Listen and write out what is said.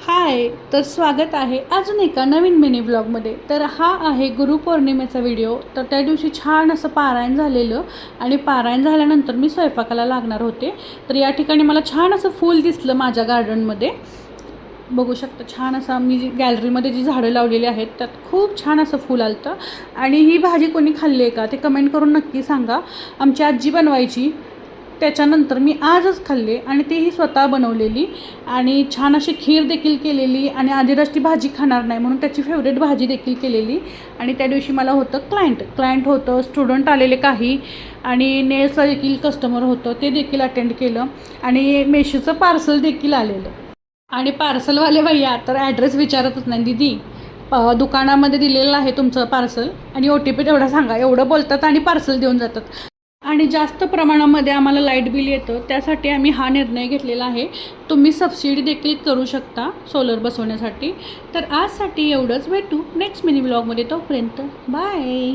हाय, तर स्वागत आहे अजून एका नवीन मिनी ब्लॉगमध्ये. तर हा आहे गुरुपौर्णिमेचा व्हिडिओ. तर त्या दिवशी छान असं पारायण झालेलं आणि पारायण झाल्यानंतर मी स्वयंपाकाला लागणार होते. तर या ठिकाणी मला छान असं फूल दिसलं माझ्या गार्डनमध्ये. बघू शकता छान असं मी गॅलरीमध्ये जी झाडं लावलेली आहेत त्यात खूप छान असं फूल आलं. आणि ही भाजी कोणी खाल्ली आहे का ते कमेंट करून नक्की सांगा. आमची आजी बनवायची, त्याच्यानंतर मी आजच खाल्ले आणि तेही स्वतः बनवलेली. आणि छान अशी खीर देखील केलेली आणि आदिराज ती भाजी खाणार नाही म्हणून त्याची फेवरेट भाजी देखील केलेली. आणि त्या दिवशी मला होतं क्लायंट होतं, स्टुडंट आलेले काही, आणि नेल्सला देखील कस्टमर होतं ते देखील अटेंड केलं. आणि मेशोचं पार्सल देखील आलेलं. आणि पार्सलवाले भैया तर ॲड्रेस विचारतच नाही, दीदी दुकानामध्ये दिलेलं आहे तुमचं पार्सल आणि OTP तेवढा सांगा, एवढं बोलतात आणि पार्सल देऊन जातात. आणि जास्त प्रमाणामध्ये आम्हाला लाईट बिल येतं, त्यासाठी आम्ही हा निर्णय घेतलेला आहे. तुम्ही सबसिडी देखील करू शकता सोलर बसवण्यासाठी. तर आजसाठी एवढंच, भेटू नेक्स्ट मिनी ब्लॉगमध्ये. तोपर्यंत बाय.